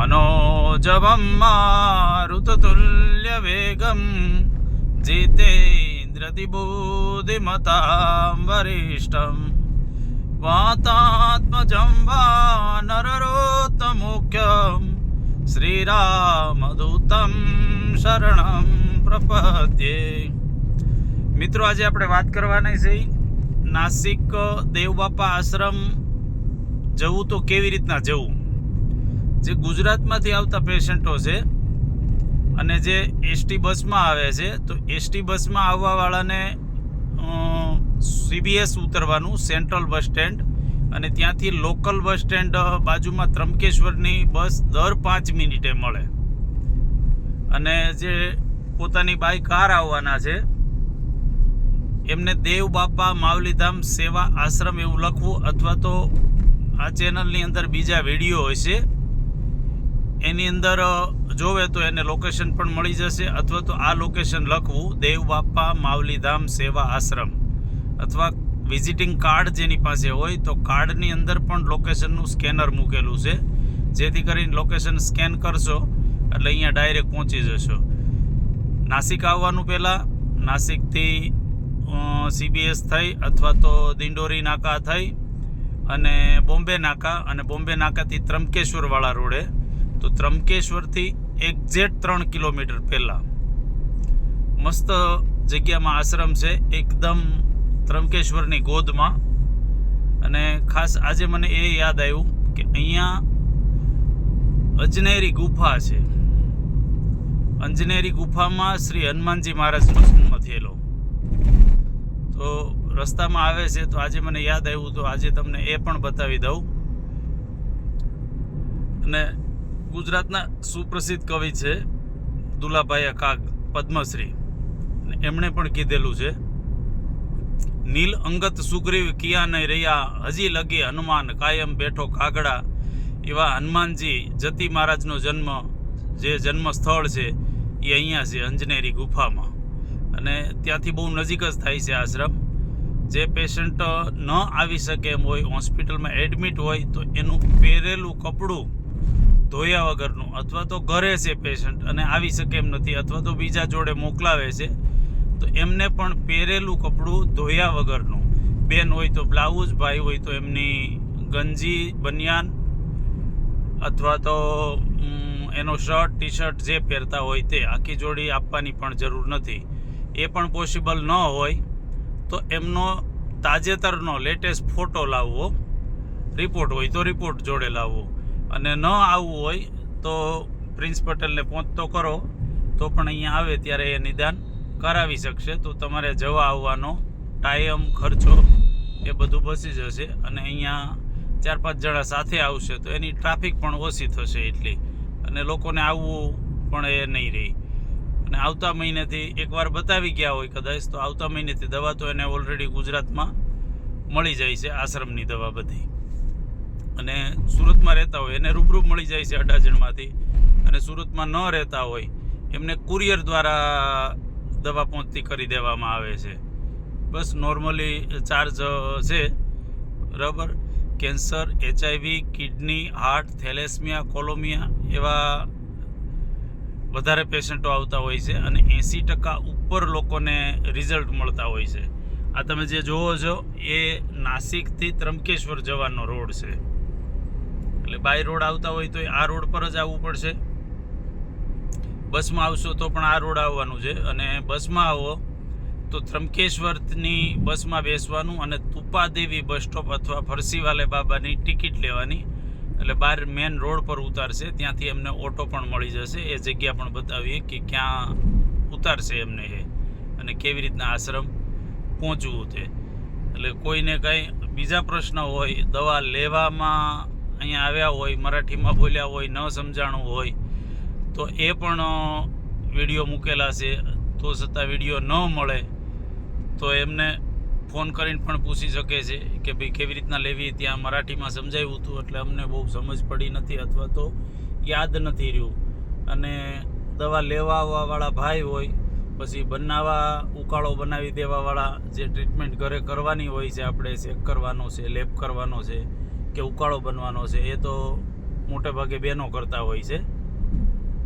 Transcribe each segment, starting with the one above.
मनोजवं मारुततुल्यवेगं जितेन्द्रतिबुद्धिमतां वरिष्ठं वातात्मजं वानररोत्तमुख्यं श्रीरामदूतं शरणं प्रपद्ये। મિત્રો, આજે આપણે વાત કરવાની છે નાસિક દેવબાપા આશ્રમ જવું તો કેવી રીતના જવું। જે ગુજરાતમાંથી આવતા પેશન્ટો છે અને જે એસટી બસમાં આવે છે, તો એસટી બસમાં આવવાવાળાને CBS ઉતરવાનું સેન્ટ્રલ બસ સ્ટેન્ડ, અને ત્યાંથી લોકલ બસ સ્ટેન્ડ બાજુમાં ત્રંબકેશ્વરની બસ દર 5 મિનિટે મળે। અને જે પોતાની બાય કાર આવવાના છે એમને દેવબાપા માવલીધામ સેવા આશ્રમ એવું લખવું, અથવા તો આ ચેનલની અંદર બીજા વિડીયો હશે એની અંદર જોવે તો એને લોકેશન પણ મળી જશે, અથવા તો આ લોકેશન લખવું દેવબાપા માવલીધામ સેવા આશ્રમ, અથવા વિઝિટિંગ કાર્ડ જેની પાસે હોય તો કાર્ડની અંદર પણ લોકેશનનું સ્કેનર મૂકેલું છે, જેથી કરીને લોકેશન સ્કેન કરશો એટલે અહીંયા ડાયરેક્ટ પહોંચી જશો। નાસિક આવવાનું પહેલાં નાસિકથી CBS થઈ અથવા તો દિંડોરી નાકા થઈ અને બોમ્બે નાકા, અને બોમ્બે નાકાથી ત્રંબકેશ્વરવાળા રોડે, તો ત્રંબકેશ્વરથી એક્ઝેક્ટ 3 કિલોમીટર પહેલાં મસ્ત જગ્યામાં આશ્રમ છે, એકદમ ત્રંબકેશ્વરની ગોદમાં। અને ખાસ આજે મને એ યાદ આવ્યું કે અહીંયા અંજનેરી ગુફા છે। અંજનેરી ગુફામાં શ્રી હનુમાનજી મહારાજનો જન્મ થયેલો, તો રસ્તામાં આવે છે તો આજે મને યાદ આવ્યું, તો આજે તમને એ પણ બતાવી દઉં। અને ગુજરાતના સુપ્રસિદ્ધ કવિ છે દુલાભાઈ કાગ, પદ્મશ્રી, એમણે પણ કીધેલું છે, નીલ અંગત સુગ્રીવ કિયા નહીં રહ્યા, હજી લગી હનુમાન કાયમ બેઠો કાગડા। એવા હનુમાનજી જતી મહારાજનો જન્મ, જે જન્મ સ્થળ છે એ અહીંયા છે અંજનેરી ગુફામાં, અને ત્યાંથી બહુ નજીક જ થાય છે આશ્રમ। જે પેશન્ટ ન આવી શકે એમ હોય, હોસ્પિટલમાં એડમિટ હોય, તો એનું પહેરેલું કપડું ધોયા વગરનું, અથવા તો ઘરે છે પેશન્ટ અને આવી શકે એમ નથી, અથવા તો બીજા જોડે મોકલાવે છે, તો એમને પણ પહેરેલું કપડું ધોયા વગરનું, બેન હોય તો બ્લાઉઝ, ભાઈ હોય તો એમની ગંજી બનિયાન, અથવા તો એનો શર્ટ ટી શર્ટ જે પહેરતા હોય તે, આખી જોડી આપવાની પણ જરૂર નથી। એ પણ પોસિબલ ન હોય તો એમનો તાજેતરનો લેટેસ્ટ ફોટો લાવવો, રિપોર્ટ હોય તો રિપોર્ટ જોડે લાવવો, અને ન આવવું હોય તો પ્રિન્સ પટેલને પહોંચતો કરો તો પણ અહીંયા આવે ત્યારે એ નિદાન કરાવી શકશે। તો તમારે જવા આવવાનો ટાઈમ, ખર્ચો એ બધું બચી જશે, અને અહીંયા 4-5 જણા સાથે આવશે તો એની ટ્રાફિક પણ ઓછી થશે એટલી, અને લોકોને આવવું પણ એ નહીં રહી। અને આવતા મહિનેથી એકવાર બતાવી ગયા હોય કદાચ, તો આવતા મહિનેથી દવા તો એને ઓલરેડી ગુજરાતમાં મળી જાય છે, આશ્રમની દવા બધી। અને સુરતમાં રહેતા હોય એને રૂબરૂ મળી જાય છે અડાજણમાંથી, અને સુરતમાં ન રહેતા હોય એમને કુરિયર દ્વારા દવા પહોંચતી કરી દેવામાં આવે છે। બસ નોર્મલી ચાર્જ છે, બરાબર। Cancer, HIV, kidney, heart, thalassaemia, કોલોમિયા એવા વધારે પેશન્ટો આવતા હોય છે, અને 80% ઉપર લોકોને રિઝલ્ટ મળતા હોય છે। આ તમે જે જોવો છો એ નાસિકથી ત્રંબકેશ્વર જવાનો રોડ છે, એટલે બાય રોડ આવતા હોય તો આ રોડ પર જ આવવું પડશે। બસમાં આવશો તો પણ આ રોડ આવવાનું છે, અને બસમાં આવો તો ત્રંબકેશ્વરની બસમાં બેસવાનું, અને તુપાદેવી બસ સ્ટોપ અથવા ફરસીવાલે બાબાની ટિકિટ લેવાની, એટલે બહાર મેન રોડ પર ઉતારશે, ત્યાંથી એમને ઓટો પણ મળી જશે। એ જગ્યા પણ બતાવીએ કે ક્યાં ઉતારશે એમને એ, અને કેવી રીતના આશ્રમ પહોંચવું તે। એટલે કોઈને કંઈ બીજા પ્રશ્ન હોય, દવા લેવામાં અહીંયા આવ્યા હોય, મરાઠીમાં બોલ્યા હોય, ન સમજાણું હોય, તો એ પણ વિડીયો મૂકેલા છે, તો છતાં વિડીયો ન મળે તો એમને ફોન કરીને પણ પૂછી શકે છે કે ભાઈ કેવી રીતના લેવી, ત્યાં મરાઠીમાં સમજાવ્યું હતું એટલે અમને બહુ સમજ પડી નથી, અથવા તો યાદ નથી રહ્યું। અને દવા લેવા આવવાવાળા ભાઈ હોય, પછી બનાવવા ઉકાળો બનાવી દેવાવાળા, જે ટ્રીટમેન્ટ ઘરે કરવાની હોય છે, આપણે ચેક કરવાનો છે, લેબ કરવાનો છે કે ઉકાળો બનવાનો છે, એ તો મોટે ભાગે બહેનો કરતા હોય છે,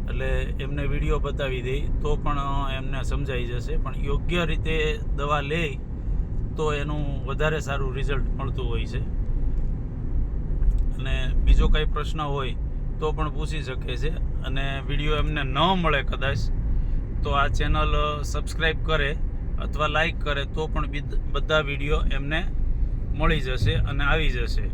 એટલે એમને વિડીયો બતાવી દઈ તો પણ એમને સમજાઈ જશે. પણ યોગ્ય રીતે દવા લે તો એનું વધારે સારું રિઝલ્ટ મળતું હોય છે. અને બીજો કાંઈ પ્રશ્ન હોય તો પણ પૂછી શકે છે. અને વિડીયો એમને ન મળે કદાચ તો આ ચેનલ સબસ્ક્રાઈબ કરે અથવા લાઈક કરે તો પણ બધા વિડીયો એમને મળી જશે અને આવી જશે.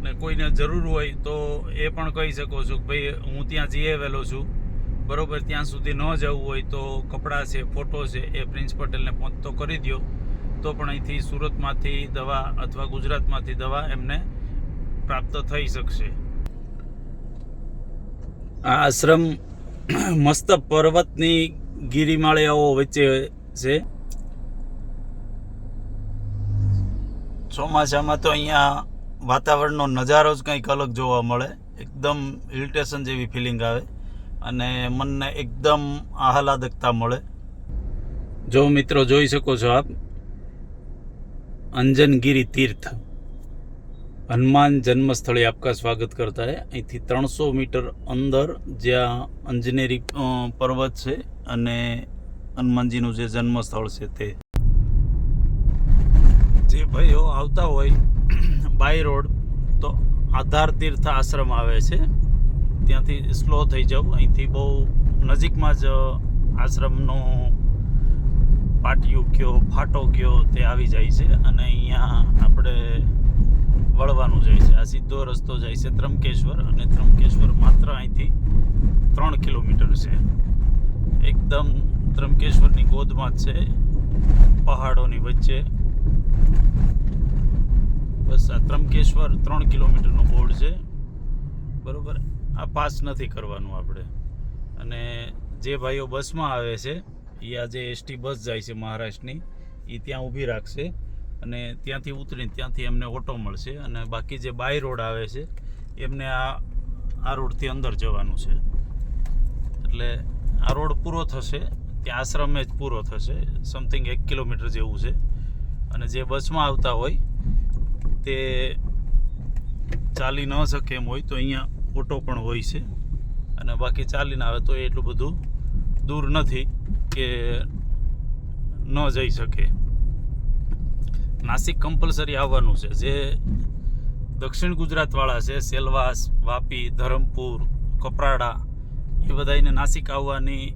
ને કોઈને જરૂર હોય તો એ પણ કહી શકો છો કે ભાઈ હું ત્યાં જઈ આવેલો છું, બરાબર, ત્યાં સુધી ન જવું હોય તો કપડાં છે, ફોટો છે એ પ્રિન્સ પટેલને પહોંચતો કરી દો તો પણ અહીંથી સુરતમાંથી દવા અથવા ગુજરાતમાંથી દવા એમને પ્રાપ્ત થઈ શકશે. આ આશ્રમ મસ્ત પર્વતની ગિરિમાળાઓ વચ્ચે છે. ચોમાસામાં તો અહીંયા વાતાવરણનો નજારો જ કંઈક અલગ જોવા મળે. એકદમ હિલ સ્ટેશન જેવી ફિલિંગ આવે અને મનને એકદમ આહલાદકતા મળે. જો મિત્રો જોઈ શકો છો આપ, અંજનગીરી तीर्थ हनुमान जन्मस्थळे आपका स्वागत करता है. અહીંથી 300 મીટર અંદર જ્યાં અંજનેરી પર્વત છે અને હનુમાનજીનું જે જન્મસ્થળ છે તે. જે ભાઈઓ આવતા હોય બાય રોડ તો આધાર તીર્થ આશ્રમ આવે છે, ત્યાંથી સ્લો થઈ જાવ. અહીંથી બહુ નજીકમાં જ આશ્રમનો પાટિયું કયો ફાટો કયો તે આવી જાય છે અને અહીંયા આપણે વળવાનું જાય છે. આ સીધો રસ્તો જાય છે ત્રંબકેશ્વર, અને ત્રંબકેશ્વર માત્ર અહીંથી 3 કિલોમીટર છે. એકદમ ત્રંબકેશ્વરની ગોદમાં જ છે, પહાડોની વચ્ચે. બસ આ ત્રંબકેશ્વર 3 કિલોમીટરનું બોર્ડ છે, બરાબર. આ પાસ નથી કરવાનું આપણે. અને જે ભાઈઓ બસમાં આવે છે એ આજે એસટી બસ જાય છે મહારાષ્ટ્રની, એ ત્યાં ઊભી રાખશે અને ત્યાંથી ઉતરીને ત્યાંથી એમને ઓટો મળશે. અને બાકી જે બાય રોડ આવે છે એમને આ રોડથી અંદર જવાનું છે. એટલે આ રોડ પૂરો થશે ત્યાં આશ્રમે જ પૂરો થશે, સમથિંગ 1 કિલોમીટર જેવું છે. અને જે બસમાં આવતા હોય તે ચાલી ન શકે એમ હોય તો અહીંયા ઓટો પણ હોય છે. અને બાકી ચાલીને આવે તો એટલું બધું દૂર નથી કે ન જઈ શકે. નાસિક કમ્પલસરી આવવાનું છે. જે દક્ષિણ ગુજરાતવાળા છે, સેલવાસ, વાપી, ધરમપુર, કપરાડા, એ બધાને નાસિક આવવાની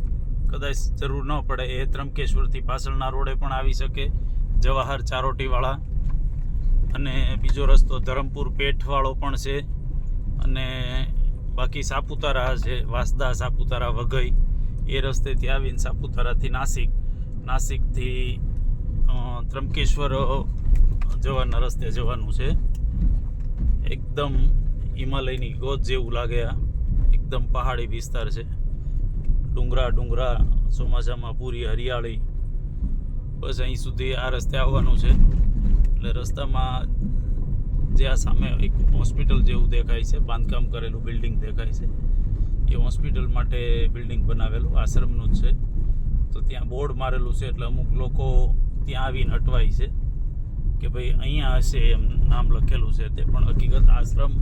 કદાચ જરૂર ન પડે. એ ત્રંબકેશ્વરથી પાછળના રોડે પણ આવી શકે, જવાહર ચારોટીવાળા. અને બીજો રસ્તો ધરમપુર પેઠવાળો પણ છે. અને બાકી સાપુતારા છે, વાસદા, સાપુતારા, વઘઈ, એ રસ્તેથી આવીને સાપુતારાથી નાસિકથી ત્રંબકેશ્વર જવાના રસ્તે જવાનું છે. એકદમ હિમાલયની ગોદ જેવું લાગે. આ એકદમ પહાડી વિસ્તાર છે, ડુંગરા, ચોમાસામાં પૂરી હરિયાળી. બસ અહીં સુધી આ રસ્તે આવવાનું છે. એટલે રસ્તામાં જે આ સામે એક હોસ્પિટલ જેવું દેખાય છે, બાંધકામ કરેલું બિલ્ડિંગ દેખાય છે, એ હોસ્પિટલ માટે બિલ્ડિંગ બનાવેલું આશ્રમનું જ છે. તો ત્યાં બોર્ડ મારેલું છે એટલે અમુક લોકો ત્યાં આવીને અટવાય છે કે ભાઈ અહીંયા હશે એમ નામ લખેલું છે તે. પણ હકીકત આશ્રમ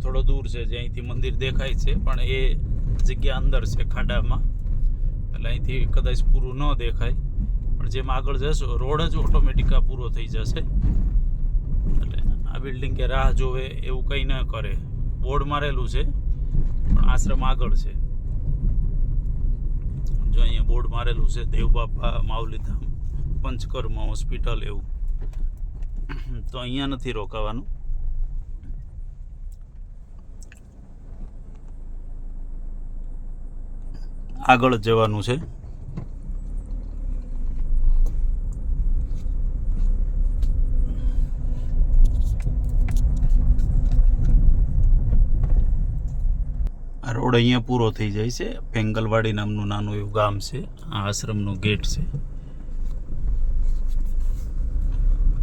થોડો દૂર છે. જે અહીંથી મંદિર દેખાય છે પણ એ જગ્યા અંદર છે ખાડામાં, એટલે અહીંથી કદાચ પૂરું ન દેખાય. પણ જેમ આગળ જશો રોડ જ ઓટોમેટિક પૂરો થઈ જશે. એટલે આ બિલ્ડિંગ કે રાહ જોવે એવું કંઈ ન કરે. બોર્ડ મારેલું છે પણ આશ્રમ આગળ છે. જો અહીંયા બોર્ડ મારેલું છે દેવબાપા માવલીધામ પંચકર્મ હોસ્પિટલ એવું. તો અહીંયા નથી રોકાવાનું. આગળ જ જવાનું છે. આ રોડ અહીંયા પૂરો થઈ જાય છે. પેંગલવાડી નામનું નાનું એવું ગામ છે. આ આશ્રમનો ગેટ છે.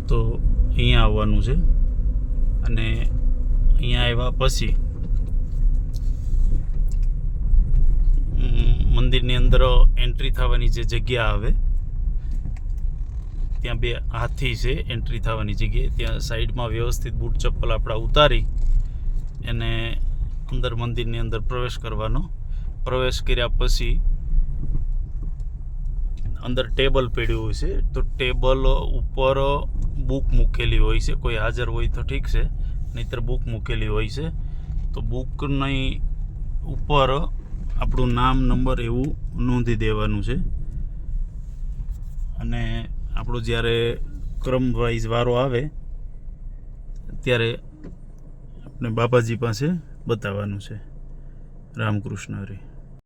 તો અહીંયા આવવાનું છે. અને અહીંયા આવ્યા પછી મંદિરની અંદર એન્ટ્રી થવાની જે જગ્યા આવે ત્યાં 2 હાથી છે એન્ટ્રી થવાની જગ્યાએ. ત્યાં સાઈડમાં વ્યવસ્થિત બૂટ ચપ્પલ આપણા ઉતારી એને અંદર મંદિરની અંદર પ્રવેશ કરવાનો. પ્રવેશ કર્યા પછી અંદર ટેબલ પડ્યું હોય છે, તો ટેબલ ઉપર બુક મૂકેલી હોય છે. કોઈ હાજર હોય તો ઠીક છે, નહીંતર બુક મૂકેલી હોય છે. તો બુકની ઉપર આપણું નામ, નંબર એવું નોંધી દેવાનું છે. અને આપણો જ્યારે ક્રમ વાઇઝ વારો આવે ત્યારે આપણે બાબાજી પાસે બતાવવાનું છે. રામકૃષ્ણ હરે.